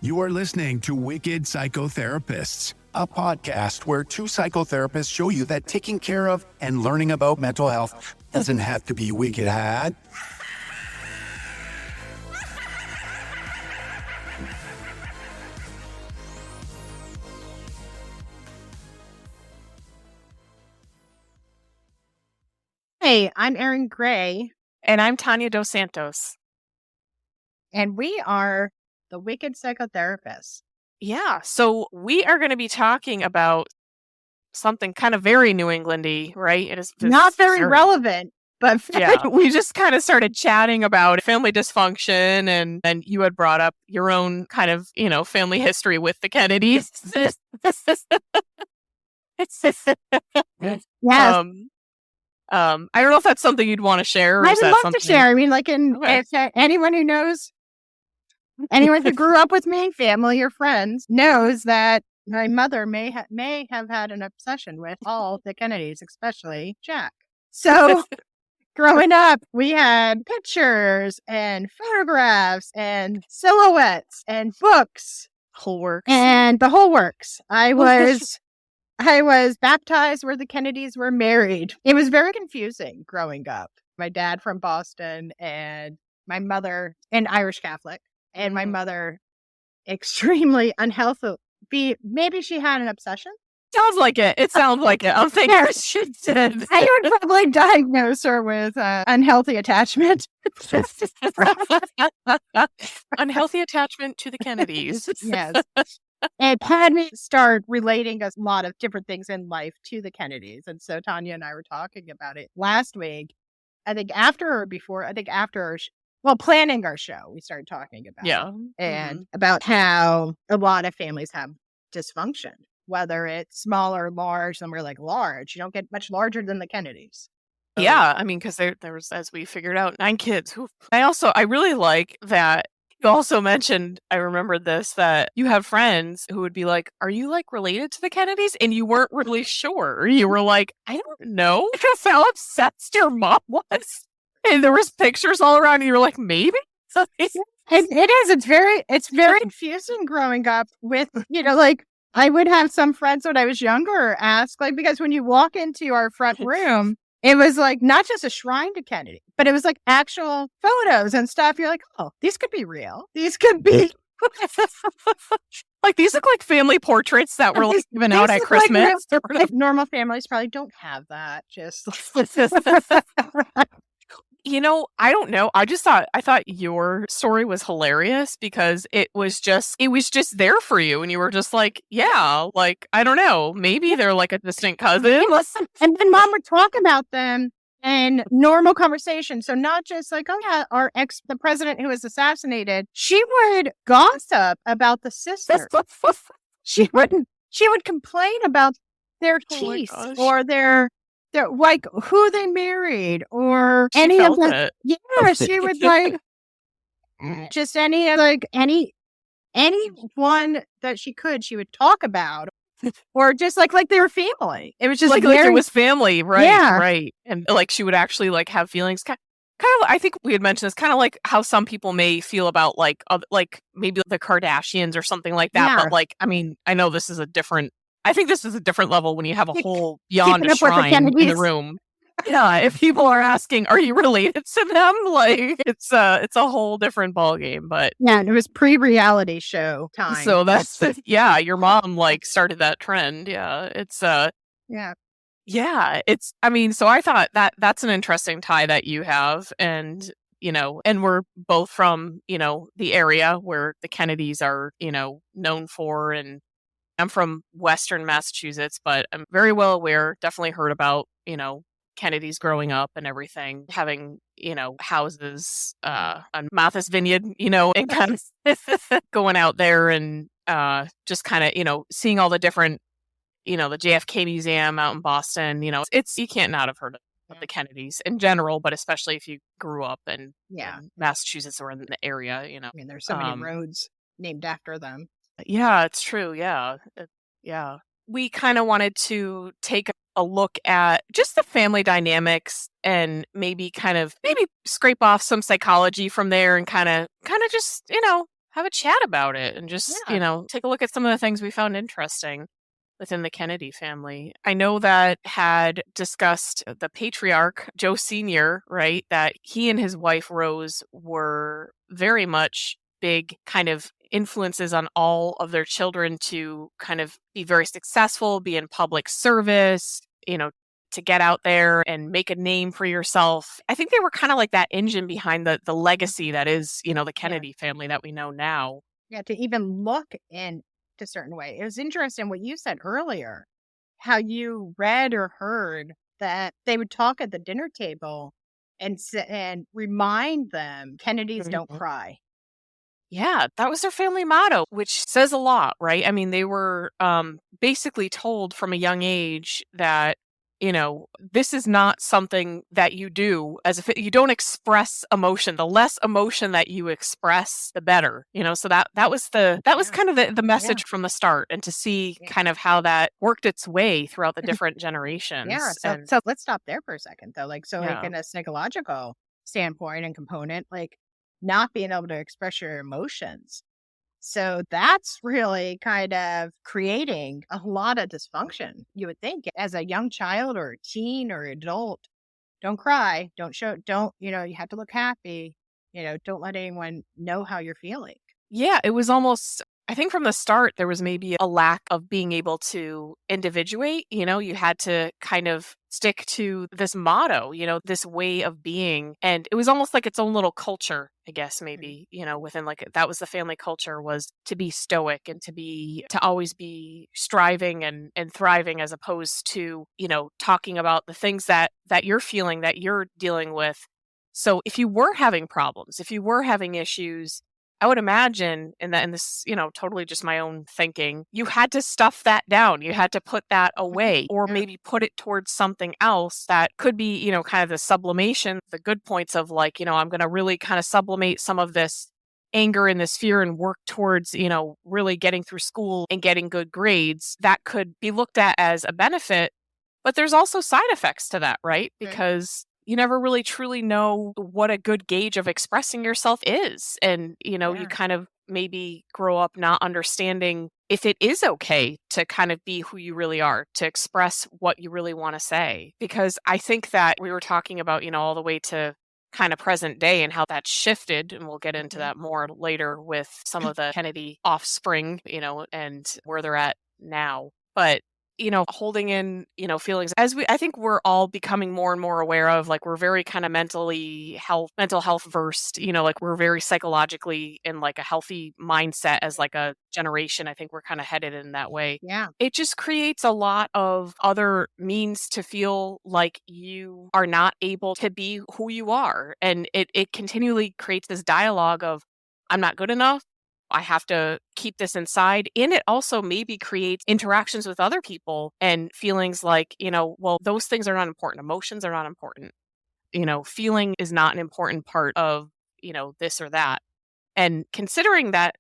You are listening to Wicked Psychotherapists, a podcast where two psychotherapists show you that taking care of and learning about mental health doesn't have to be wicked hard. Hey, I'm Erin Gray, And I'm Tanya Dos Santos. and we are the Wicked Psychotherapists. Yeah, so we are going to be talking about something kind of very New England-y, right? It is Not very relevant, but Yeah, we just kind of started chatting about family dysfunction, and then you had brought up your own kind of, family history with the Kennedys. yes. I don't know if that's something you'd want to share. Or I is would that love something... to share. I mean, Okay. if anyone who knows, anyone who grew up with me, family or friends, knows that my mother may have had an obsession with all the Kennedys, especially Jack. So growing up, we had pictures and photographs and silhouettes and books Whole works. and the whole works. I was baptized where the Kennedys were married. It was very confusing growing up. My dad from Boston and my mother an Irish Catholic, and my mother extremely unhealthy. Maybe she had an obsession. Sounds like it. It sounds like it. I'm thinking she did. I would probably diagnose her with unhealthy attachment. Unhealthy attachment to the Kennedys. Yes. It had me start relating a lot of different things in life to the Kennedys. And so Tanya and I were talking about it last week. I think after planning our show, we started talking about it. And about how a lot of families have dysfunction, whether it's small or large. And we're like, large. You don't get much larger than the Kennedys. Yeah, I mean, because there was, as we figured out, 9 kids. Oof. I really like that you also mentioned, I remembered this, that you have friends who would be like, are you like related to the Kennedys? And you weren't really sure. You were like, I don't know. Because how obsessed your mom was. And there was pictures all around and you were like, maybe? It is. It's very confusing growing up with, I would have some friends when I was younger ask, because when you walk into our front room, it was like not just a shrine to Kennedy, but it was like actual photos and stuff. You're like, oh, these could be real. These could be. Like, these look like family portraits that were given out at Christmas. Like normal families probably don't have that. Just. I don't know. I thought your story was hilarious because it was just there for you. And you were just like, yeah, like, I don't know, maybe they're like a distant cousin. And then mom would talk about them in normal conversation. So not just like, oh yeah, the president who was assassinated, she would gossip about the sister. She would complain about their teeth or their like who they married or any of that. Yeah, she would like just anyone that she would talk about, or just like their family. It was just like it was family, right? Yeah. Right. And like she would actually like have feelings. Kind of, I think we had mentioned this, kind of like how some people may feel about like maybe the Kardashians or something like that. Yeah. But like, I mean, I know this is a different level when you have a whole beyond a Keeping up with the shrine in the Kennedys. room. Yeah, if people are asking, are you related to them? Like, it's a whole different ballgame. But yeah, it was pre-reality show time. so that's your mom like started that trend. Yeah, it's it's. I mean, so I thought that's an interesting tie that you have, and and we're both from the area where the Kennedys are known for, and I'm from Western Massachusetts, but I'm very well aware, definitely heard about, Kennedys growing up and everything, having, houses on Martha's Vineyard, and kind of going out there and just kind of, seeing all the different, the JFK Museum out in Boston, you can't not have heard of the Kennedys in general, but especially if you grew up in Massachusetts or in the area, I mean, there's so many roads named after them. Yeah, it's true. Yeah. Yeah. We kind of wanted to take a look at just the family dynamics and maybe scrape off some psychology from there and kind of just, have a chat about it and just, Yeah. take a look at some of the things we found interesting within the Kennedy family. I know that had discussed the patriarch, Joe Sr., right? That he and his wife, Rose, were very much big kind of influences on all of their children to kind of be very successful, be in public service, to get out there and make a name for yourself. I think they were kind of like that engine behind the legacy that is, the Kennedy family that we know now. Yeah, to even look in a certain way. It was interesting what you said earlier, how you read or heard that they would talk at the dinner table and remind them Kennedys don't Mhm. cry. Yeah, that was their family motto, which says a lot, right? I mean, they were basically told from a young age that, this is not something that you do as if you don't express emotion. The less emotion that you express, the better, So that was Yeah. kind of the Yeah. message from the start, and to see Yeah. kind of how that worked its way throughout the different Yeah. generations. And So let's stop there for a second though. Like yeah. in a psychological standpoint and component, like not being able to express your emotions. So that's really kind of creating a lot of dysfunction. You would think as a young child or a teen or adult, don't cry, you have to look happy, don't let anyone know how you're feeling. Yeah, it was almost, I think from the start, there was maybe a lack of being able to individuate. You had to kind of stick to this motto, this way of being. And it was almost like its own little culture, I guess, Mhm. maybe, within like that was the family culture, was to be stoic and to always be striving and thriving, as opposed to, talking about the things that you're feeling, that you're dealing with. So if you were having problems, if you were having issues, I would imagine, and this, totally just my own thinking, you had to stuff that down. You had to put that away, or Yeah. maybe put it towards something else that could be, kind of the sublimation, the good points of like, I'm going to really kind of sublimate some of this anger and this fear and work towards, really getting through school and getting good grades. That could be looked at as a benefit, but there's also side effects to that, right? Okay. Because you never really truly know what a good gauge of expressing yourself is. And, you Yeah. kind of maybe grow up not understanding if it is okay to kind of be who you really are, to express what you really want to say. Because I think that we were talking about, all the way to kind of present day and how that's shifted. And we'll get into Mhm. that more later with some of the Kennedy offspring, and where they're at now. But holding in, feelings, as I think we're all becoming more and more aware of, like, we're very kind of mental health versed, like we're very psychologically in like a healthy mindset as like a generation. I think we're kind of headed in that way. Yeah. It just creates a lot of other means to feel like you are not able to be who you are. And it continually creates this dialogue of, I'm not good enough. I have to keep this inside. And it also maybe creates interactions with other people and feelings like, well, those things are not important. Emotions are not important. Feeling is not an important part of, this or that. And considering that,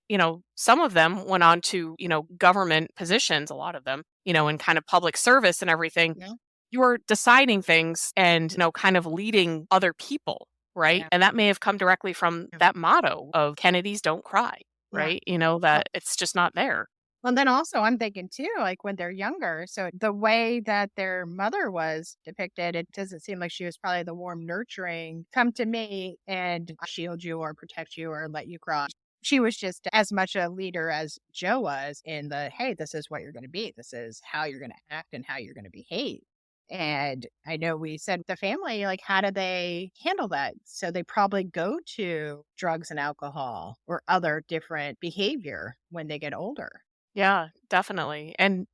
some of them went on to, government positions, a lot of them, in kind of public service and everything, Yeah. you are deciding things and, kind of leading other people, right? Yeah. And that may have come directly from Yeah. that motto of Kennedy's don't cry, Yeah. right? Well, That it's just not there. well, then also I'm thinking too, like when they're younger, so the way that their mother was depicted, it doesn't seem like she was probably the warm, nurturing, come to me and shield you or protect you or let you cry. She was just as much a leader as Joe was in the, hey, this is what you're going to be. This is how you're going to act and how you're going to behave. And I know we said the family, like, how do they handle that? So they probably go to drugs and alcohol or other different behavior when they get older. Yeah, definitely. And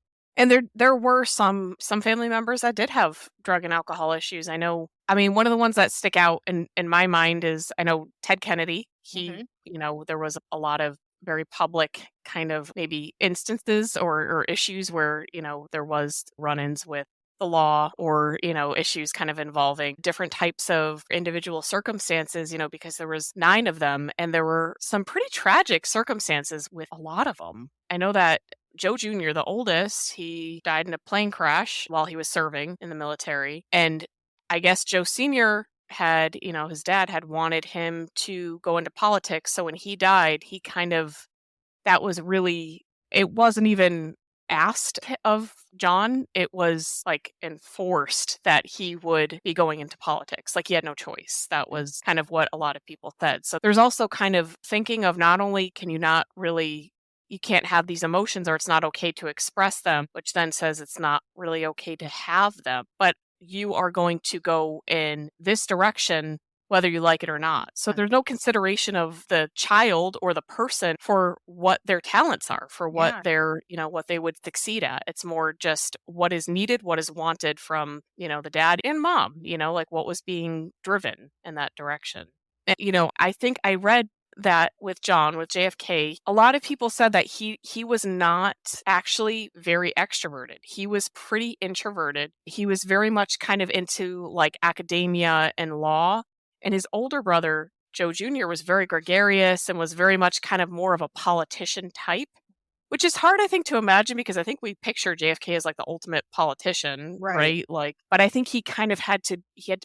there were some family members that did have drug and alcohol issues. I mean, one of the ones that stick out in my mind is, I know Ted Kennedy. He, Hmm. there was a lot of very public kind of maybe instances or issues where, there was run-ins with the law, or, issues kind of involving different types of individual circumstances, because there was 9 of them and there were some pretty tragic circumstances with a lot of them. I know that Joe Jr., the oldest, he died in a plane crash while he was serving in the military. And I guess Joe Sr. had, his dad had wanted him to go into politics. So when he died, he kind of, that was really, it wasn't even asked of John. It was like enforced that he would be going into politics. Like he had no choice. That was kind of what a lot of people said. So there's also kind of thinking of not only can you not really, you can't have these emotions or it's not okay to express them, which then says it's not really okay to have them, but you are going to go in this direction whether you like it or not. So there's no consideration of the child or the person for what their talents are, for what they're, what they would succeed at. It's more just what is needed, what is wanted from, the dad and mom, like what was being driven in that direction. And, I think I read that with John, with JFK, a lot of people said that he was not actually very extroverted. He was pretty introverted. He was very much kind of into like academia and law. And his older brother, Joe Jr., was very gregarious and was very much kind of more of a politician type, which is hard, I think, to imagine because I think we picture JFK as like the ultimate politician, right? Like, but I think he kind of had to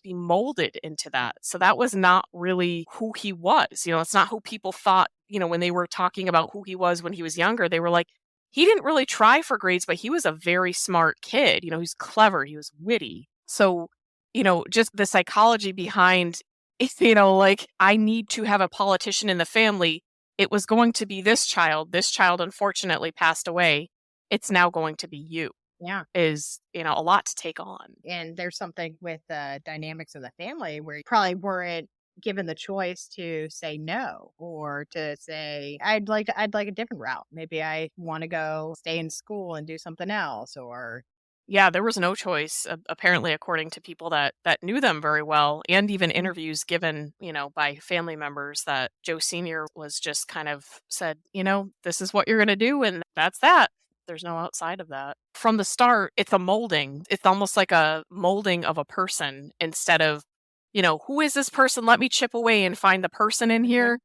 be molded into that. So that was not really who he was. It's not who people thought, when they were talking about who he was when he was younger, they were like, he didn't really try for grades, but he was a very smart kid. He was clever. He was witty. So, just the psychology behind like I need to have a politician in the family. It was going to be this child. This child unfortunately passed away. It's now going to be you. Yeah. Is, a lot to take on. And there's something with the dynamics of the family where you probably weren't given the choice to say no or to say, I'd like a different route. Maybe I want to go stay in school and do something else or yeah, there was no choice, apparently, according to people that knew them very well, and even interviews given, by family members that Joe Sr. was just kind of said, this is what you're going to do, and that's that. There's no outside of that. From the start, it's a molding. It's almost like a molding of a person instead of, who is this person? Let me chip away and find the person in here.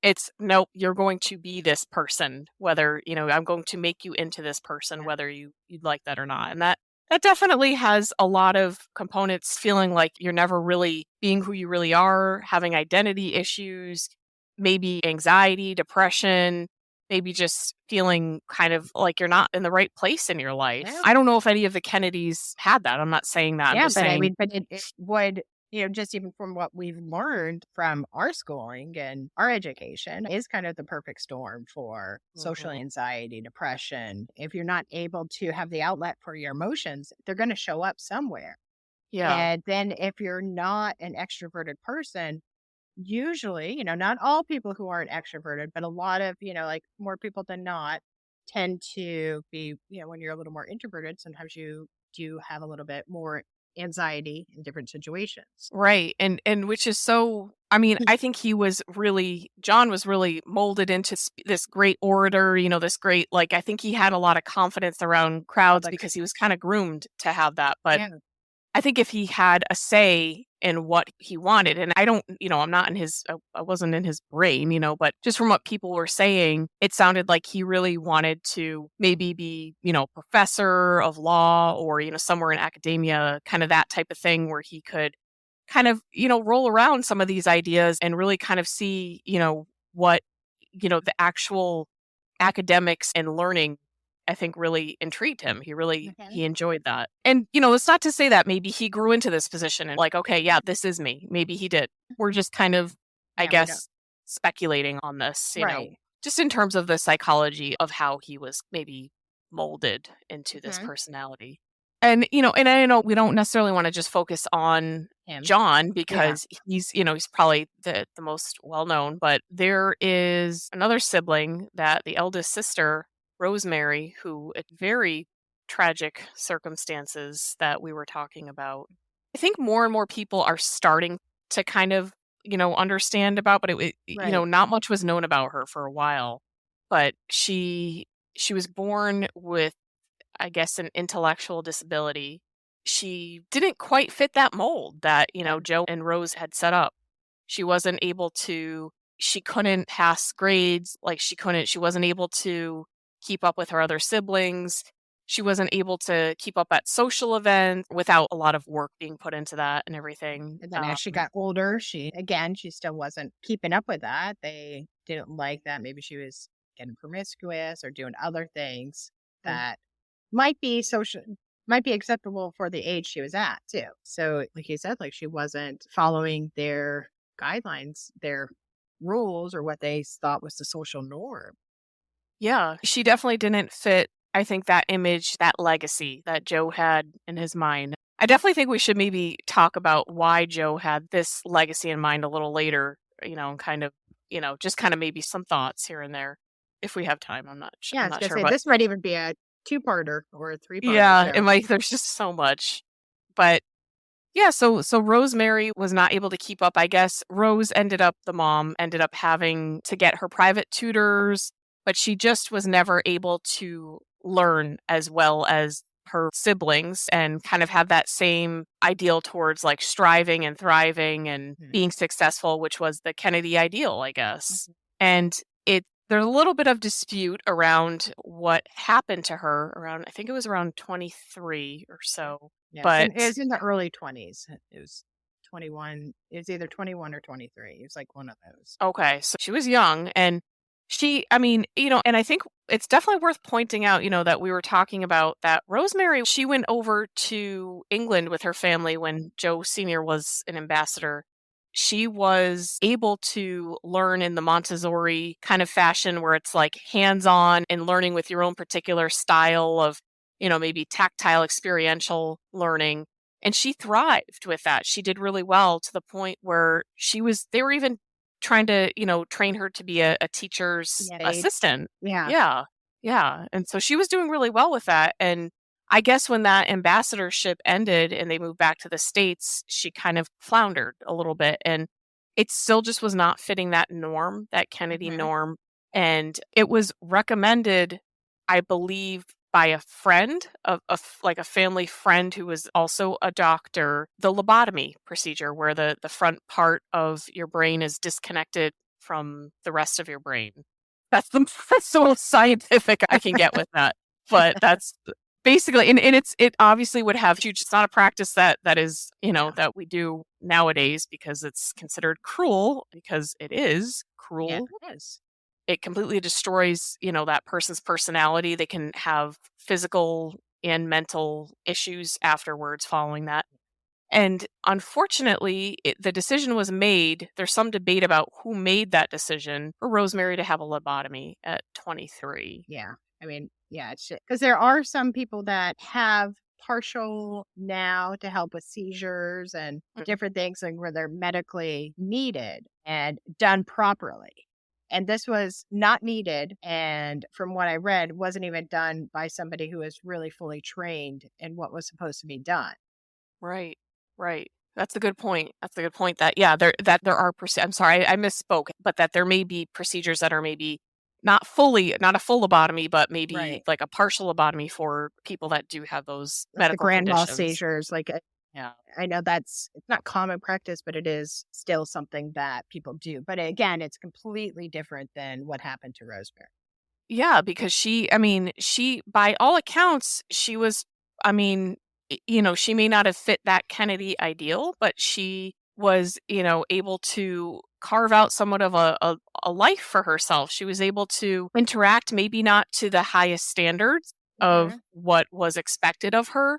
It's nope, you're going to be this person, whether, I'm going to make you into this person, whether you'd like that or not. And that definitely has a lot of components, feeling like you're never really being who you really are, having identity issues, maybe anxiety, depression, maybe just feeling kind of like you're not in the right place in your life. Yeah. I don't know if any of the Kennedys had that. I'm not saying that. I'm just saying, it would, just even from what we've learned from our schooling and our education is kind of the perfect storm for social anxiety, depression. If you're not able to have the outlet for your emotions, they're going to show up somewhere. Yeah. And then if you're not an extroverted person, usually, not all people who aren't extroverted, but a lot of, like more people than not tend to be, when you're a little more introverted, sometimes you do have a little bit more anxiety in different situations. Right. And which is so, I mean, I think John was really molded into this great orator, this great, like, I think he had a lot of confidence around crowds because he was kind of groomed to have that. But I think if he had a say in what he wanted, and I don't, I'm not I wasn't in his brain, but just from what people were saying, it sounded like he really wanted to maybe be, professor of law or, somewhere in academia, kind of that type of thing where he could kind of, roll around some of these ideas and really kind of see, what, the actual academics and learning, I think, really intrigued him. He enjoyed that. And, it's not to say that maybe he grew into this position and like, okay, yeah, this is me. Maybe he did. We're just kind of, I guess, speculating on this, just in terms of the psychology of how he was maybe molded into this personality. And, and I know we don't necessarily want to just focus on John because he's probably the most well-known, but there is another sibling that the eldest sister, Rosemary, who at very tragic circumstances that we were talking about. I think more and more people are starting to kind of, understand about, but not much was known about her for a while. But she was born with, I guess, an intellectual disability. She didn't quite fit that mold that, Joe and Rose had set up. She wasn't able to, she couldn't pass grades. Like she wasn't able to keep up with her other siblings. She wasn't able to keep up at social events without a lot of work being put into that and everything. And then as she got older, she still wasn't keeping up with that. They didn't like that. Maybe she was getting promiscuous or doing other things that might be acceptable for the age she was at too. So like you said, like she wasn't following their guidelines, their rules, or what they thought was the social norm. Yeah, she definitely didn't fit, I think, that image, that legacy that Joe had in his mind. I definitely think we should maybe talk about why Joe had this legacy in mind a little later, and kind of, just kind of maybe some thoughts here and there if we have time. I'm not Yeah, I I'm was not gonna sure, say but this might even be a two-parter or a three-parter yeah, it show. might there's just so much. But yeah, so Rosemary was not able to keep up, I guess. The mom ended up having to get her private tutors, but she just was never able to learn as well as her siblings and kind of have that same ideal towards like striving and thriving and being successful, which was the Kennedy ideal, I guess. And there's a little bit of dispute around what happened to her around, I think it was around 23 or so. Yeah, But it was in the early 20s. It was 21. It was either 21 or 23. It was like one of those. okay, so she was young and and I think it's definitely worth pointing out, that we were talking about that Rosemary, she went over to England with her family when Joe Sr. was an ambassador. She was able to learn in the Montessori kind of fashion where it's like hands-on and learning with your own particular style of, maybe tactile experiential learning. And she thrived with that. She did really well to the point where they were even trying to, train her to be a teacher's assistant. Yeah. Yeah. Yeah. And so she was doing really well with that. And I guess when that ambassadorship ended and they moved back to the States, she kind of floundered a little bit. And it still just was not fitting that norm, that Kennedy norm. And it was recommended, I believe, by a friend, like a family friend who was also a doctor, the lobotomy procedure, where the front part of your brain is disconnected from the rest of your brain. That's the most scientific I can get with that. But that's basically, and it obviously would have huge. It's not a practice that is, that we do nowadays because it's considered cruel, because it is cruel. Yeah, it is. It completely destroys, that person's personality. They can have physical and mental issues afterwards following that. And unfortunately, the decision was made. There's some debate about who made that decision for Rosemary to have a lobotomy at 23. Yeah. I mean, yeah, it's because there are some people that have partial now to help with seizures and different things, and where they're medically needed and done properly. And this was not needed. And from what I read, wasn't even done by somebody who was really fully trained in what was supposed to be done. Right. Right. That's a good point. That, yeah, there are, I'm sorry, I misspoke, but that there may be procedures that are maybe not a full lobotomy, but maybe like a partial lobotomy for people that do have those medical the grand mal conditions. seizures. Yeah. I know it's not common practice, but it is still something that people do. But again, it's completely different than what happened to Rosemary. Yeah, because she, by all accounts, she was, she may not have fit that Kennedy ideal, but she was, able to carve out somewhat of a life for herself. She was able to interact, maybe not to the highest standards of what was expected of her,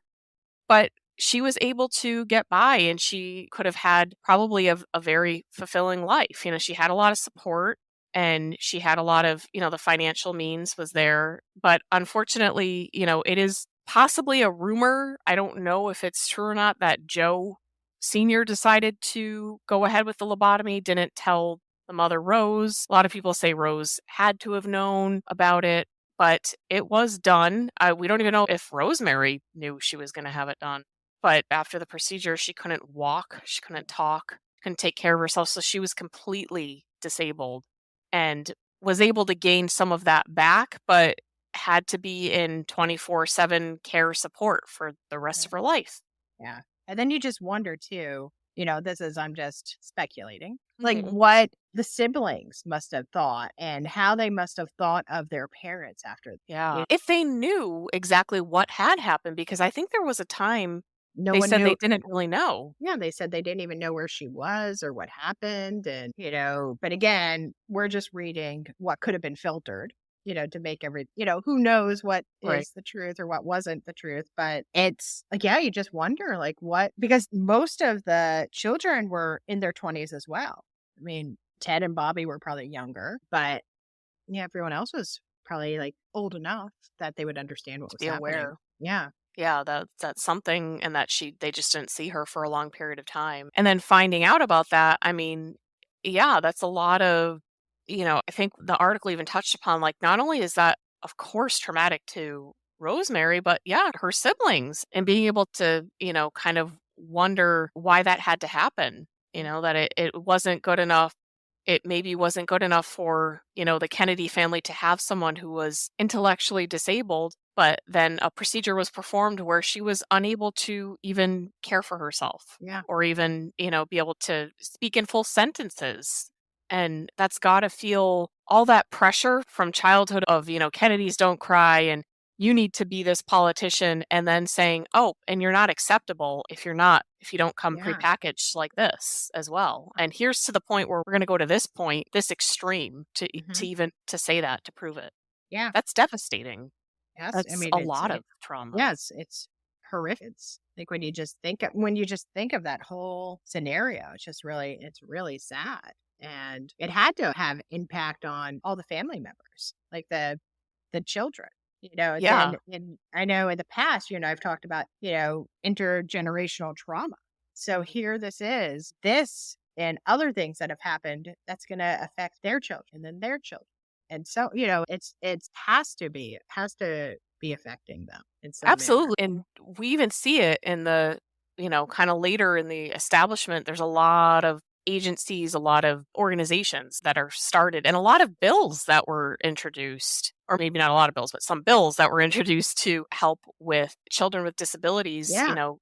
but she was able to get by, and she could have had probably a very fulfilling life. She had a lot of support, and she had a lot of, the financial means was there. But unfortunately, it is possibly a rumor. I don't know if it's true or not that Joe Sr. decided to go ahead with the lobotomy, didn't tell the mother Rose. A lot of people say Rose had to have known about it, but it was done. We don't even know if Rosemary knew she was going to have it done. But after the procedure, she couldn't walk, she couldn't talk, couldn't take care of herself. So she was completely disabled and was able to gain some of that back, but had to be in 24/7 care support for the rest of her life. Yeah. And then you just wonder too, I'm just speculating, like Mhm. what the siblings must have thought and how they must have thought of their parents after. Yeah. It, If they knew exactly what had happened, because I think there was a time no they one said they knew. didn't really know. Yeah, they said they didn't even know where she was or what happened. And, but again, we're just reading what could have been filtered, to make who knows what Right. is the truth or what wasn't the truth. But it's like, yeah, you just wonder, like, what, because most of the children were in their 20s as well. I mean, Ted and Bobby were probably younger, but yeah, everyone else was probably like old enough that they would understand what To was be happening. aware. Yeah. Yeah, that's something, and that they just didn't see her for a long period of time. And then finding out about that, I mean, yeah, that's a lot of, I think the article even touched upon, like, not only is that, of course, traumatic to Rosemary, but yeah, her siblings, and being able to, kind of wonder why that had to happen, that it wasn't good enough. It maybe wasn't good enough for, the Kennedy family to have someone who was intellectually disabled, but then a procedure was performed where she was unable to even care for herself Yeah. or even, be able to speak in full sentences. And that's got to feel all that pressure from childhood of, Kennedys don't cry and you need to be this politician, and then saying, oh, and you're not acceptable if you don't come Yeah. prepackaged like this as well. And here's to the point where we're going to go to this point, this extreme, to Hmm. even to say that, to prove it. Yeah. That's devastating. Yes, I That's mean, a lot of trauma. yes, it's horrific. It's like when you just think of that whole scenario, it's really sad. And it had to have impact on all the family members, like the children. Yeah. And I know in the past, I've talked about, intergenerational trauma. So here this and other things that have happened that's going to affect their children and then their children. And so, it has to be affecting them in some manner. Absolutely. And we even see it in the, kind of later in the establishment. There's a lot of agencies, a lot of organizations that are started, and a lot of bills that were introduced, or maybe not a lot of bills, but some bills that were introduced to help with children with disabilities, Yeah.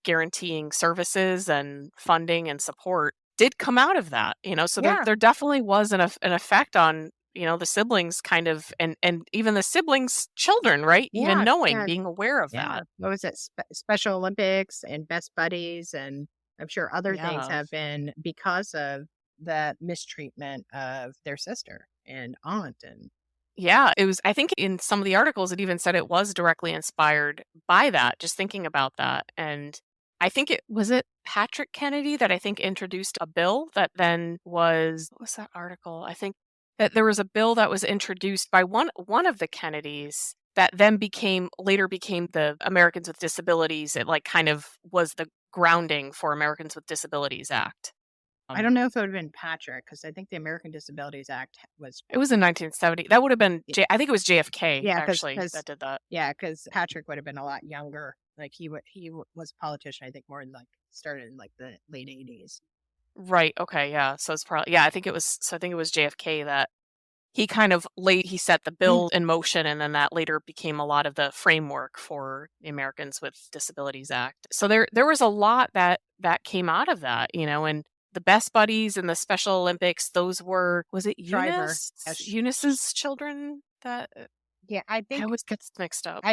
guaranteeing services and funding and support did come out of that, so there, Yeah. there definitely was an effect on, the siblings kind of, and even the siblings children, right, even Yeah. knowing, Yeah. being aware of Yeah. that. What was it? Special Olympics and Best Buddies. And I'm sure other things Yeah. have been because of the mistreatment of their sister and aunt. And Yeah, it was, I think in some of the articles it even said it was directly inspired by that, just thinking about that. And I think it Patrick Kennedy that I think introduced a bill that then was, what was that article? I think that there was a bill that was introduced by one of the Kennedys that then later became the Americans with Disabilities. It like kind of was the grounding for Americans with Disabilities Act. I don't know if it would have been Patrick, because I think the American Disabilities Act was, It was in 1970. That would have been I think it was JFK yeah, actually that did that. because Patrick would have been a lot younger. Like was a politician, I think, more in like started in like the late 80s. Right, okay, yeah, so it's probably, yeah, I think it was JFK that he set the bill in motion, and then that later became a lot of the framework for the Americans with Disabilities Act. So there was a lot that came out of that, and the Best Buddies and the Special Olympics, those was it Driver. Eunice's children that Yeah, I I think always get mixed up.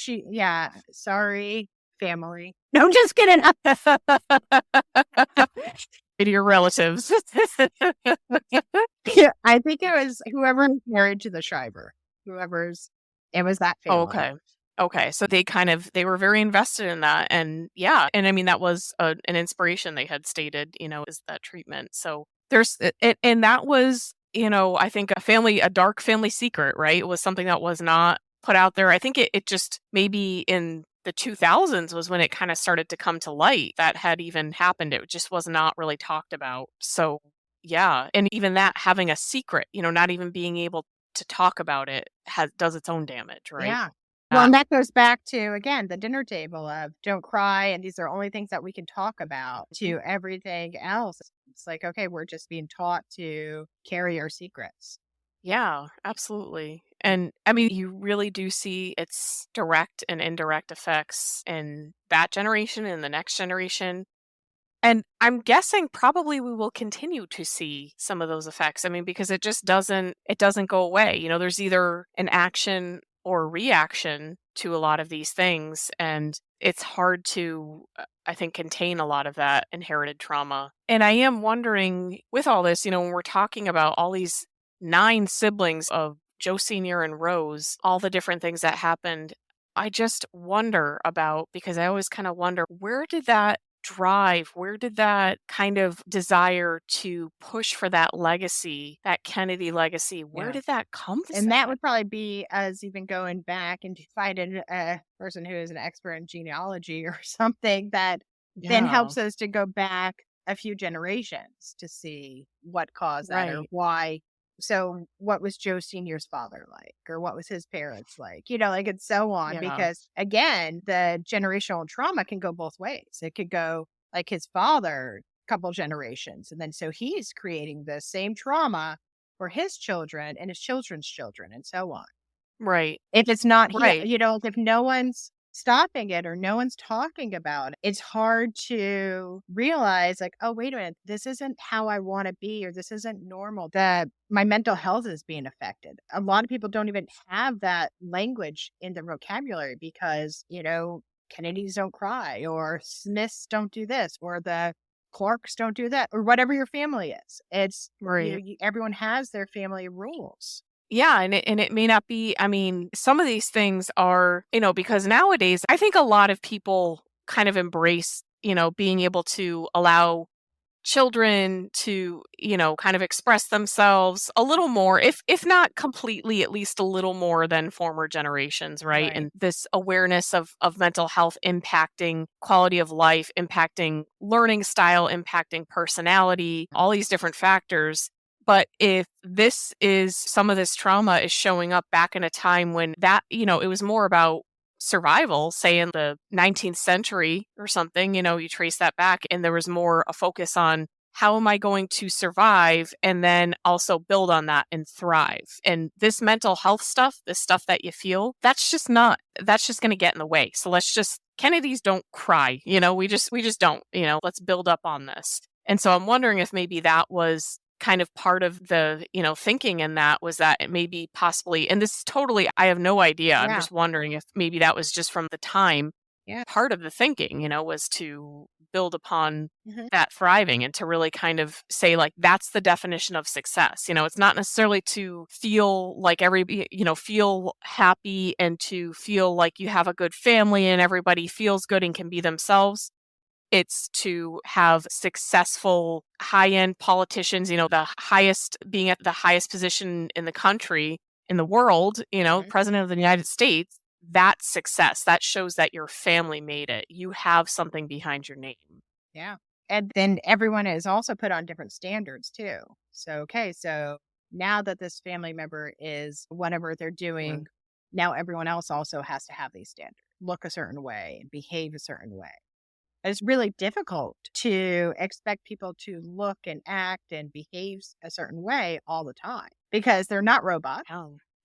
yeah, sorry, family. No, I'm just kidding. To your relatives. Yeah, I think it was whoever married to the Shriver. It was that Oh, family. okay. Okay, so they were very invested in that, and yeah, and I mean that was an inspiration they had stated, is that treatment. So there's it, and that was, I think a dark family secret, right? It was something that was not put out there. I think it just maybe in the 2000s was when it kind of started to come to light that had even happened. It just was not really talked about. So yeah, and even that having a secret, not even being able to talk about it does its own damage, right? Yeah. Well, and that goes back to, again, the dinner table of don't cry. And these are only things that we can talk about to everything else. It's like, okay, we're just being taught to carry our secrets. Yeah, absolutely. And I mean, you really do see its direct and indirect effects in that generation and the next generation. And I'm guessing probably we will continue to see some of those effects. I mean, because it just doesn't go away. There's either an action or reaction to a lot of these things. And it's hard to, I think, contain a lot of that inherited trauma. And I am wondering with all this, when we're talking about all these 9 siblings of Joe Sr. and Rose, all the different things that happened, I just wonder about, because I always kind of wonder, where did that kind of desire to push for that legacy, that Kennedy legacy, where did that come from? And that would probably be us even going back and finding a person who is an expert in genealogy or something that then helps us to go back a few generations to see what caused that or why. So what was Joe Sr.'s father like? Or what was his parents like? And so on. Because again, the generational trauma can go both ways. It could go like his father, a couple generations. And then so he's creating the same trauma for his children and his children's children and so on. Right. If it's not, if no one's stopping it or no one's talking about it, it's hard to realize like, oh, wait a minute, this isn't how I want to be, or this isn't normal. My mental health is being affected. A lot of people don't even have that language in their vocabulary because, Kennedys don't cry, or Smiths don't do this, or the Clarks don't do that, or whatever your family is. It's everyone has their family rules. Yeah, and it may not be, I mean, some of these things are, because nowadays I think a lot of people kind of embrace, being able to allow children to, kind of express themselves a little more, if not completely, at least a little more than former generations, right? And this awareness of mental health impacting quality of life, impacting learning style, impacting personality, all these different factors. But if some of this trauma is showing up back in a time when that, it was more about survival, say in the 19th century or something, you trace that back, and there was more a focus on how am I going to survive and then also build on that and thrive. And this mental health stuff, this stuff that you feel, that's just going to get in the way. So Kennedys don't cry, we just don't, let's build up on this. And so I'm wondering if maybe that was kind of part of the, thinking in that was that it may be possibly, and this totally, I have no idea. I'm just wondering if maybe that was just from the time. Part of the thinking, was to build upon that thriving and to really kind of say like, that's the definition of success. It's not necessarily to feel like feel happy and to feel like you have a good family and everybody feels good and can be themselves. It's to have successful high-end politicians, being at the highest position in the country, in the world, president of the United States. That's success. That shows that your family made it. You have something behind your name. Yeah. And then everyone is also put on different standards too. So now that this family member is whatever they're doing, now everyone else also has to have these standards, look a certain way and behave a certain way. It's really difficult to expect people to look and act and behave a certain way all the time because they're not robots.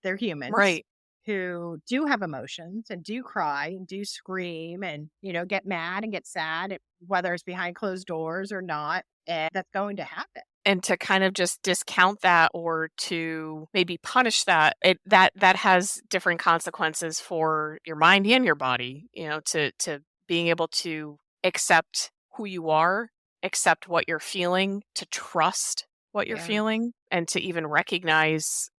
They're humans who do have emotions and do cry and do scream and, get mad and get sad, whether it's behind closed doors or not. And that's going to happen. And to kind of just discount that or to maybe punish that, that has different consequences for your mind and your body, to being able to accept who you are, accept what you're feeling, to trust what you're feeling, and to even recognize,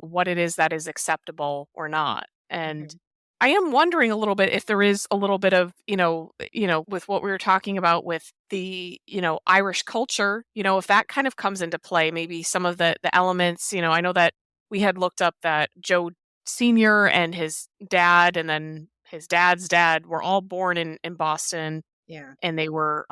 what it is that is acceptable or not. And I am wondering a little bit if there is a little bit of, with what we were talking about with the, Irish culture, if that kind of comes into play, maybe some of the elements, I know that we had looked up that Joe Sr. and his dad and then his dad's dad were all born in Boston. Yeah. And they were,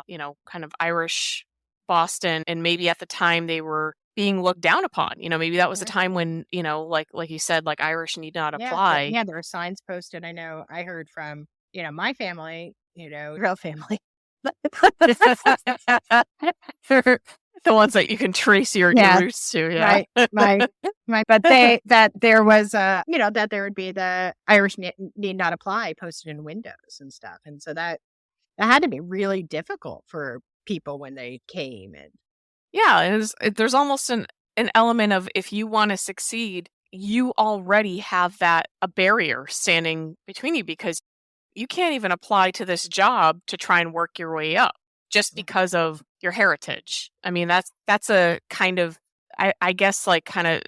kind of Irish Boston. And maybe at the time they were being looked down upon. Maybe that was a time when, like you said, like Irish need not apply. There were signs posted. I know I heard from, my family, real family. The ones that you can trace your roots to. Yeah. Right. But that there was that there would be the Irish need not apply posted in windows and stuff. And so that had to be really difficult for people when they came. And Yeah, there's almost an element of if you want to succeed, you already have a barrier standing between you because you can't even apply to this job to try and work your way up just because of your heritage. I mean, that's a kind of I guess like kind of,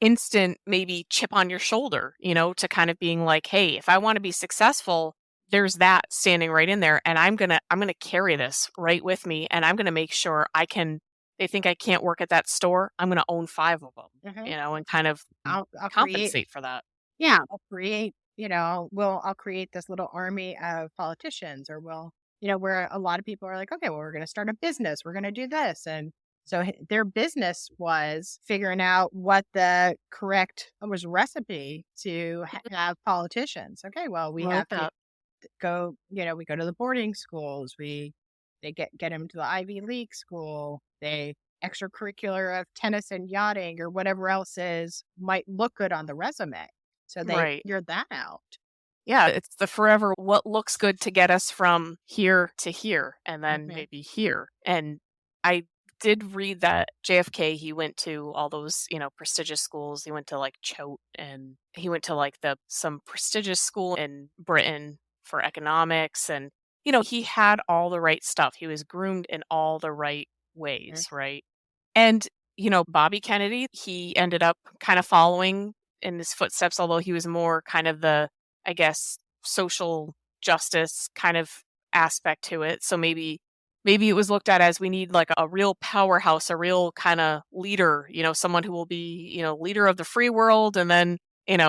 instant maybe chip on your shoulder, to kind of being like, hey, if I want to be successful, there's that standing right in there and I'm gonna carry this right with me and I'm gonna make sure they think I can't work at that store. I'm gonna own 5 of them, and kind of I'll create, compensate for that. yeah, I'll create, I'll create this little army of politicians, or where a lot of people are like, okay, well, we're going to start a business. We're going to do this. And so their business was figuring out what the correct was recipe to have politicians. Okay, well, we I like have to that. go, we go to the boarding schools. They get them to the Ivy League school. They extracurricular of tennis and yachting or whatever else might look good on the resume. So they Right. figured that out. Yeah, it's the forever what looks good to get us from here to here and then Mhm. maybe here. And I did read that JFK, he went to all those, prestigious schools. He went to like Choate and he went to like some prestigious school in Britain for economics and he had all the right stuff. He was groomed in all the right Mhm. ways, right? And Bobby Kennedy, he ended up kind of following in his footsteps, although he was more kind of I guess, social justice kind of aspect to it. So maybe it was looked at as we need like a real powerhouse, a real kind of leader, someone who will be, leader of the free world and then,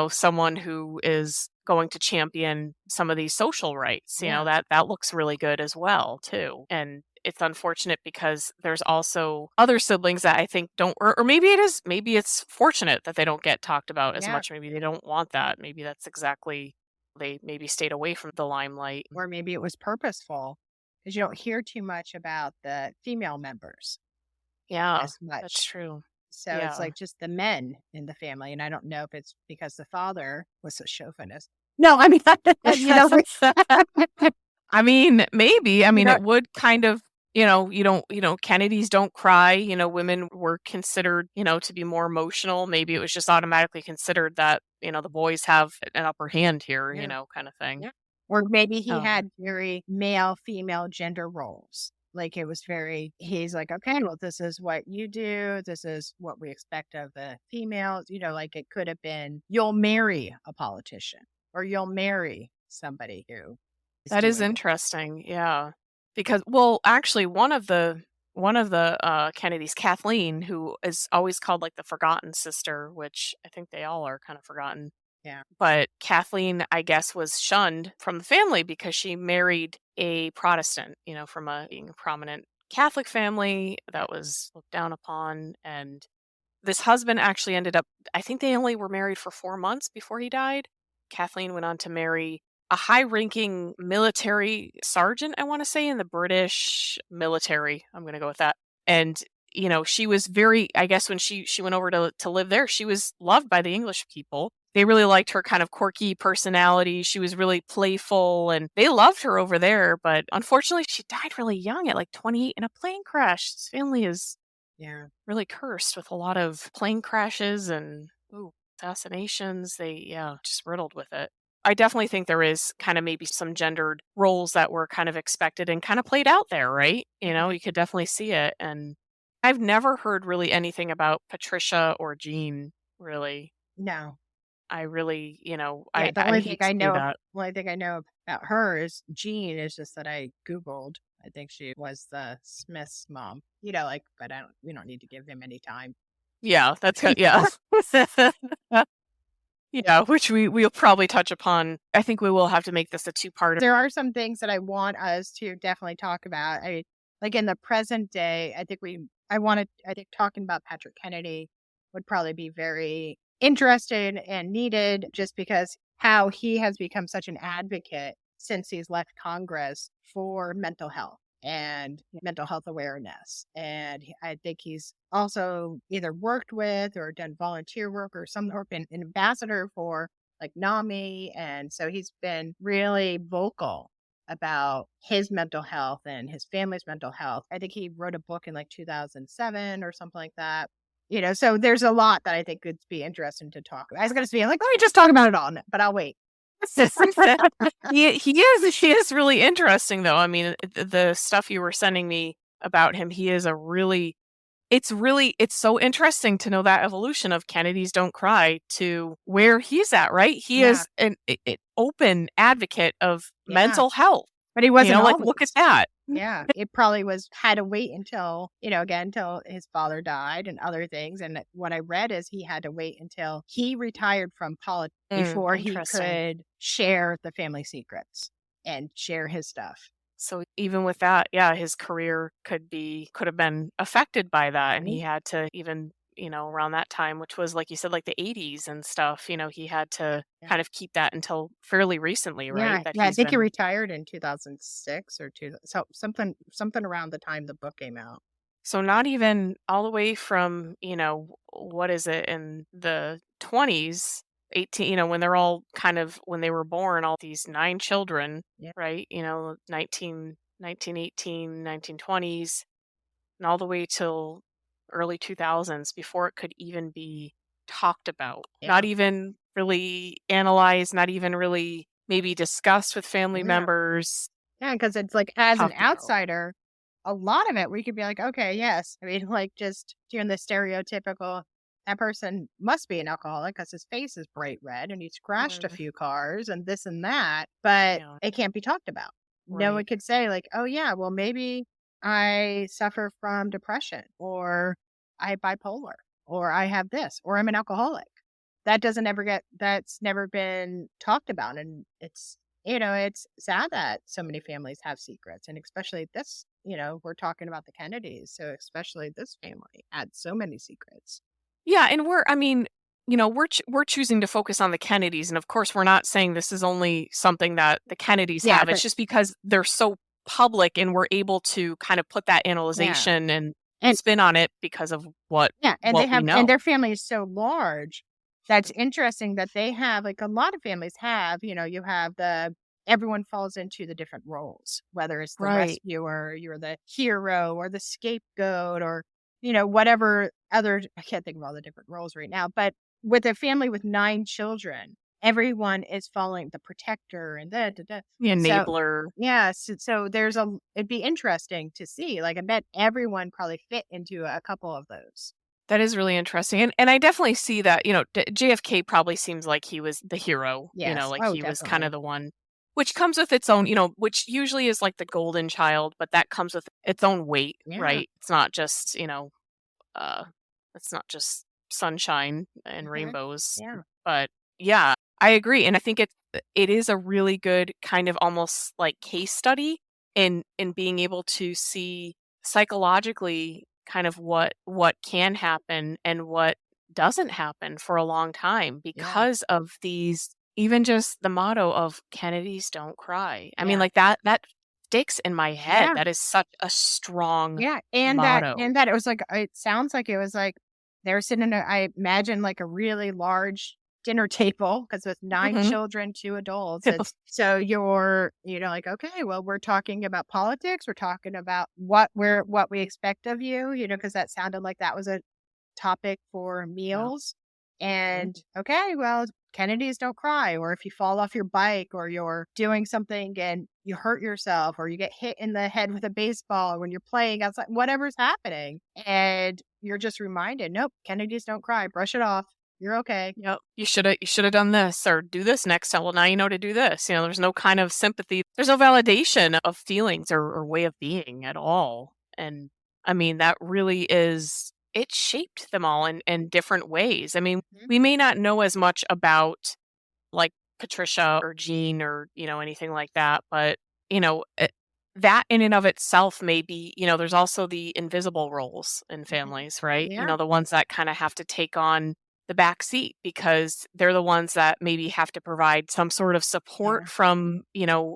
someone who is going to champion some of these social rights. Yeah. That looks really good as well, too. And it's unfortunate because there's also other siblings that I think don't or maybe it's fortunate that they don't get talked about as Yeah. much. Maybe they don't want that. Maybe that's exactly they maybe stayed away from the limelight. Or maybe it was purposeful because you don't hear too much about the female members Yeah, as much. that's true. So it's Yeah. like just the men in the family. And I don't know if it's because the father was a chauvinist. No, I mean, I mean, maybe. I you mean, know, it would kind of, Kennedys don't cry. Women were considered, to be more emotional. Maybe it was just automatically considered that, the boys have an upper hand here, yeah. kind of thing. Yeah. Or maybe he Um, had very male, female gender roles. Like it was he's like, okay, well, this is what you do. This is what we expect of the females. Like it could have been, you'll marry a politician or you'll marry somebody who is that is doing this. interesting. Yeah. Because, well, actually, one of the Kennedys, Kathleen, who is always called like the forgotten sister, which I think they all are kind of forgotten. Yeah. But Kathleen, I guess, was shunned from the family because she married a Protestant, from being a prominent Catholic family that was looked down upon. And this husband actually ended up, I think they only were married for 4 months before he died. Kathleen went on to marry a high ranking military sergeant, I want to say, in the British military. I'm going to go with that. And, she was very, I guess, when she went over to live there, she was loved by the English people. They really liked her kind of quirky personality. She was really playful and they loved her over there. But unfortunately, she died really young at like 28 in a plane crash. His family is Yeah. really cursed with a lot of plane crashes and assassinations. Just riddled with it. I definitely think there is kind of maybe some gendered roles that were kind of expected and kind of played out there, right? You could definitely see it. And I've never heard really anything about Patricia or Jean, really. No. I really, Yeah. I hate to say that. The only thing I know about her is Jean is just that I Googled. I think she was the Smith's mom, but we don't need to give him any time. Yeah, that's good. Yeah. Yeah, which we'll probably touch upon. I think we will have to make this a two-part. There are some things that I want us to definitely talk about. Like in the present day, I think talking about Patrick Kennedy would probably be very interesting and needed just because how he has become such an advocate since he's left Congress for mental health and mental health awareness. And I think he's also either worked with or done volunteer work or been an ambassador for like NAMI. And so he's been really vocal about his mental health and his family's mental health. I think he wrote a book in like 2007 or something like that. So there's a lot that I think could be interesting to talk about. I was going to be like, let me just talk about it all, but I'll wait. He is really interesting, though. I mean, the stuff you were sending me about him, he is it's so interesting to know that evolution of Kennedys Don't Cry to where he's at, right? He is an open advocate of mental health. But he wasn't like, look at that. Yeah, it probably had to wait until, until his father died and other things. And what I read is he had to wait until he retired from politics before he could share the family secrets and share his stuff. So even with that, his career could have been affected by that. And he had to even, around that time, which was, like you said, like the 80s and stuff, he had to kind of keep that until fairly recently, right? I think he retired in 2006 or something around the time the book came out. So not even all the way from, what is it, in the 20s, 18, when they're all when they were born, all these 9 children, right? 1918, 1920s, and all the way till early 2000s before it could even be talked about. Not even really analyzed, not even really maybe discussed with family members. Yeah, because it's like, as an outsider, a lot of it we could be like, okay, yes. I mean, like, just doing the stereotypical, that person must be an alcoholic because his face is bright red and he's crashed a few cars and this and that, but it can't be talked about. Right. No one could say like, oh yeah, well maybe I suffer from depression, or I bipolar, or I have this, or I'm an alcoholic. That's never been talked about. And it's, it's sad that so many families have secrets, and especially this, we're talking about the Kennedys. So especially this family had so many secrets. Yeah. And we're choosing to focus on the Kennedys. And of course, we're not saying this is only something that the Kennedys have. It's just because they're so public and we're able to kind of put that analyzation and spin on it because of what and what they have, we know. and their family is so large. That's interesting that they have, like a lot of families have, you have everyone falls into the different roles, whether it's the rescuer, you're the hero, or the scapegoat, or whatever other, I can't think of all the different roles right now, but with a family with 9 children, everyone is following the protector and the enabler. So it'd be interesting to see. Like, I bet everyone probably fit into a couple of those. That is really interesting. And I definitely see that, JFK probably seems like he was the hero, Yes. he was kind of the one, which comes with its own, which usually is like the golden child, but that comes with its own weight, right? It's not just, it's not just sunshine and rainbows. But yeah, I agree. And I think it is a really good kind of almost like case study in being able to see psychologically kind of what can happen and what doesn't happen for a long time because of these, even just the motto of Kennedys Don't Cry. I mean, like that sticks in my head. That is such a strong motto. That it was like, it sounds like it was like they were sitting I imagine like a really large dinner table, because with 9 children, 2 adults. So you're, like, okay, well, we're talking about politics. We're talking about what we expect of you, because that sounded like that was a topic for meals. And okay, well, Kennedys Don't Cry. Or if you fall off your bike, or you're doing something and you hurt yourself, or you get hit in the head with a baseball when you're playing outside, whatever's happening, and you're just reminded, nope, Kennedys don't cry. Brush it off. You're okay. Yep. You should have done this, or do this next time. Well, now you know to do this. There's no kind of sympathy. There's no validation of feelings or way of being at all. And I mean, that really it shaped them all in different ways. I mean, we may not know as much about like Patricia or Jean or, anything like that, but, that in and of itself may be, there's also the invisible roles in families, right? The ones that kind of have to take on the back seat because they're the ones that maybe have to provide some sort of support from,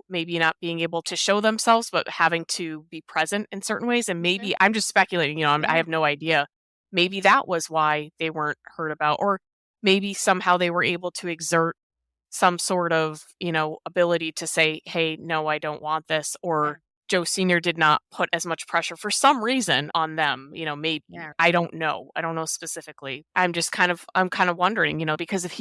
maybe not being able to show themselves, but having to be present in certain ways. And maybe I'm just speculating, I have no idea. Maybe that was why they weren't heard about, or maybe somehow they were able to exert some sort of, ability to say, hey, no, I don't want this, or Joe Sr. did not put as much pressure for some reason on them, maybe. Yeah. I don't know. I don't know specifically. I'm kind of wondering, because if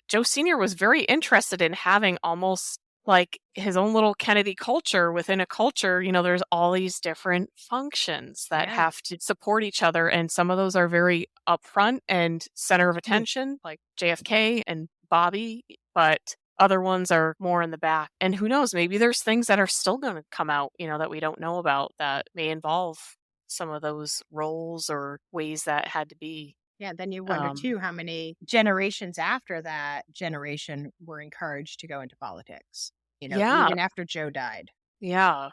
Joe Sr. was very interested in having almost like his own little Kennedy culture within a culture, there's all these different functions that have to support each other. And some of those are very upfront and center of attention, like JFK and Bobby, but other ones are more in the back. And who knows, maybe there's things that are still going to come out, that we don't know about that may involve some of those roles or ways that had to be. Yeah, then you wonder too how many generations after that generation were encouraged to go into politics. Even after Joe died. Yeah.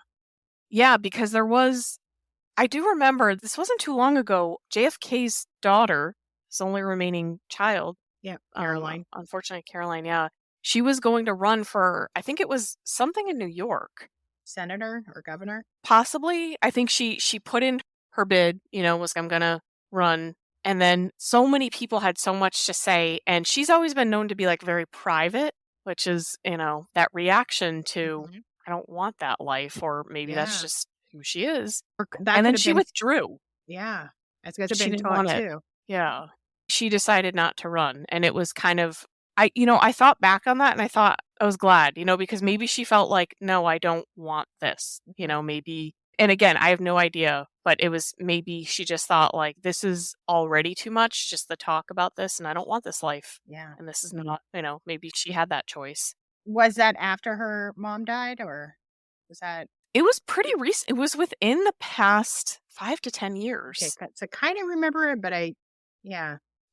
Yeah, because I do remember, this wasn't too long ago, JFK's daughter, his only remaining child. Yeah, Caroline. Unfortunately, Caroline, yeah. She was going to run for, I think it was something in New York. Senator or governor? Possibly. I think she put in her bid, was I'm going to run. And then so many people had so much to say. And she's always been known to be like very private, which is, that reaction to, I don't want that life, or maybe that's just who she is. And then she withdrew. Yeah. That's going to have been taught too. Yeah. She decided not to run. And it was kind of, I thought back on that and I thought I was glad, because maybe she felt like, no, I don't want this, maybe. And again, I have no idea, but it was maybe she just thought like, this is already too much, just the talk about this, and I don't want this life. Yeah. And this is not, maybe she had that choice. Was that after her mom died, or was that? It was pretty recent. It was within the past 5 to 10 years. Okay, so I kind of remember it, but it's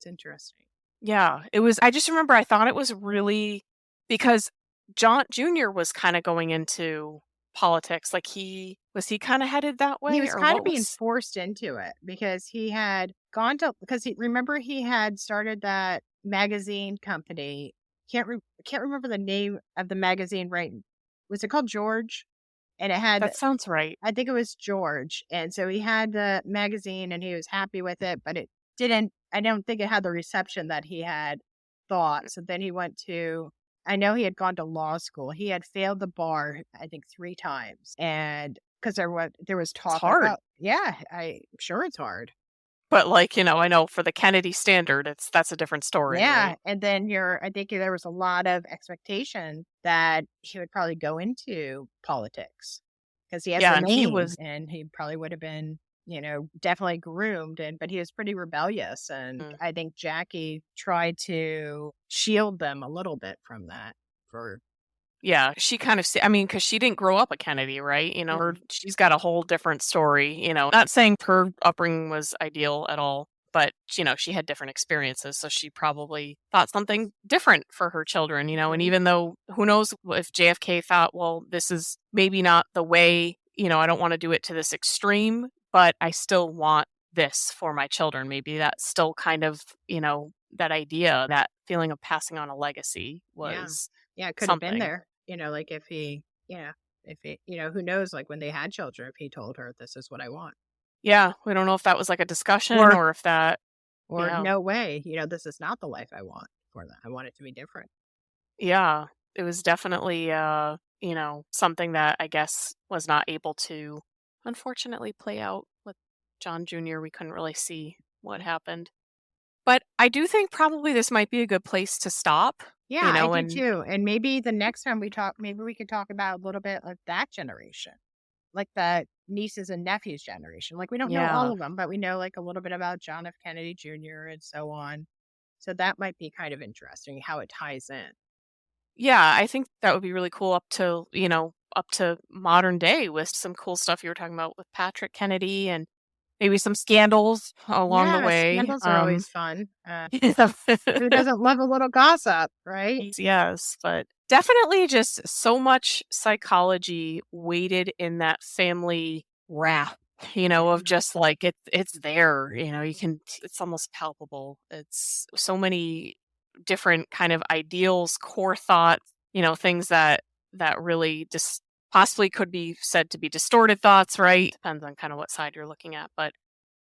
interesting. Yeah, it was. I just remember I thought it was really, because John Jr. was kind of going into politics. Like he kind of headed that way. He was kind of being forced into it because he had gone to, remember he had started that magazine company. Can't remember the name of the magazine, right? Was it called George? And it had, that sounds right. I think it was George. And so he had the magazine and he was happy with it, but it didn't, I don't think it had the reception that he had thought. So then he went to, I know he had gone to law school. He had failed the bar, I think 3 times. And because there was talk it's hard. about, I'm sure it's hard. But like, I know for the Kennedy standard, that's a different story. Yeah. Right? And then I think there was a lot of expectation that he would probably go into politics because he has the name, and he probably would have been, definitely groomed, but he was pretty rebellious. And I think Jackie tried to shield them a little bit from that. Yeah, she kind of, because she didn't grow up a Kennedy, right? She's got a whole different story, not saying her upbringing was ideal at all, but, she had different experiences. So she probably thought something different for her children, and even though, who knows if JFK thought, well, this is maybe not the way, I don't want to do it to this extreme, but I still want this for my children. Maybe that's still kind of, that idea, that feeling of passing on a legacy was. Yeah, it could have been there. Like if he, who knows, like when they had children, if he told her, this is what I want. Yeah, we don't know if that was like a discussion or if that. Or no way, this is not the life I want for them. I want it to be different. Yeah, it was definitely, something that I guess was not able to, unfortunately, play out with John Jr. We couldn't really see what happened. But I do think probably this might be a good place to stop. Yeah, I do too. And maybe the next time we talk, maybe we could talk about a little bit of that generation, like the nieces and nephews generation. Like we don't know all of them, but we know like a little bit about John F. Kennedy Jr. and so on. So that might be kind of interesting how it ties in. Yeah, I think that would be really cool up to modern day with some cool stuff you were talking about with Patrick Kennedy and maybe some scandals along the way. Scandals are always fun. Who doesn't love a little gossip, right? Yes, but definitely just so much psychology weighted in that family wrap, of just like it's there, it's almost palpable. It's so many different kind of ideals, core thoughts, things that really just possibly could be said to be distorted thoughts, right? Depends on kind of what side you're looking at, but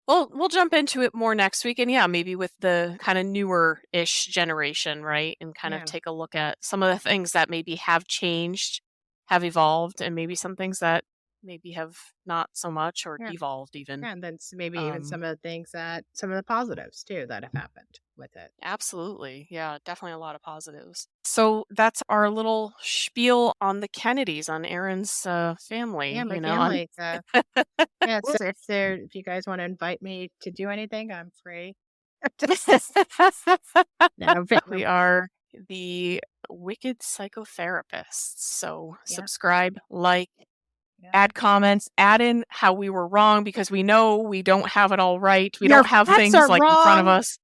We'll jump into it more next week, and yeah, maybe with the kind of newer-ish generation, right? And kind of Yeah. take a look at some of the things that maybe have changed, have evolved, and maybe some things that maybe have not so much or Yeah. devolved even. Yeah, and then maybe even Um, some of the things some of the positives too that have happened with it. Absolutely. Yeah, definitely a lot of positives. So that's our little spiel on the Kennedys, on Erin's family, Yeah, my on family. Yeah, so if you guys want to invite me to do anything, I'm free. No, We are the Wicked Psychotherapists. So yeah, subscribe, like, yeah. add comments, add in how we were wrong because we know we don't have it all right. We Your don't have facts things are like in front of wrong. us.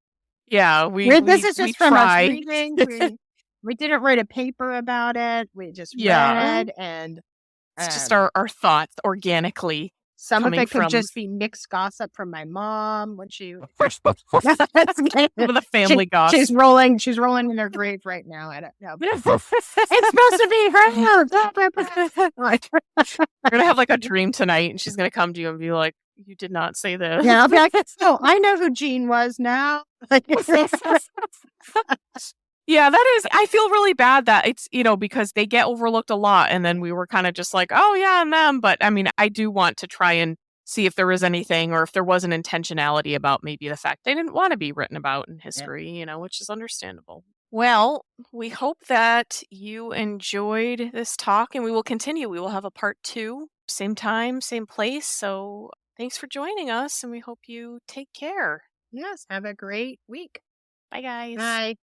Yeah, we This is we just from us try. reading. We didn't write a paper about it. We just Yeah. read, and It's just um, our thoughts organically some of coming it could from just be mixed gossip from my mom when she some of the family gossip. she's rolling in her grave right now. I don't know. It's supposed to be her. We're gonna have like a dream tonight, and she's gonna come to you and be like, "You did not say this." Yeah, I'll be like, "Oh, I know who Jean was now." Yeah, that is. I feel really bad that it's because they get overlooked a lot, and then we were kind of just like, "Oh yeah, and them." But I mean, I do want to try and see if there was anything, or if there was an intentionality about maybe the fact they didn't want to be written about in history, which is understandable. Well, we hope that you enjoyed this talk, and we will continue. We will have a part 2, same time, same place. So thanks for joining us, and we hope you take care. Yes, have a great week. Bye, guys. Bye.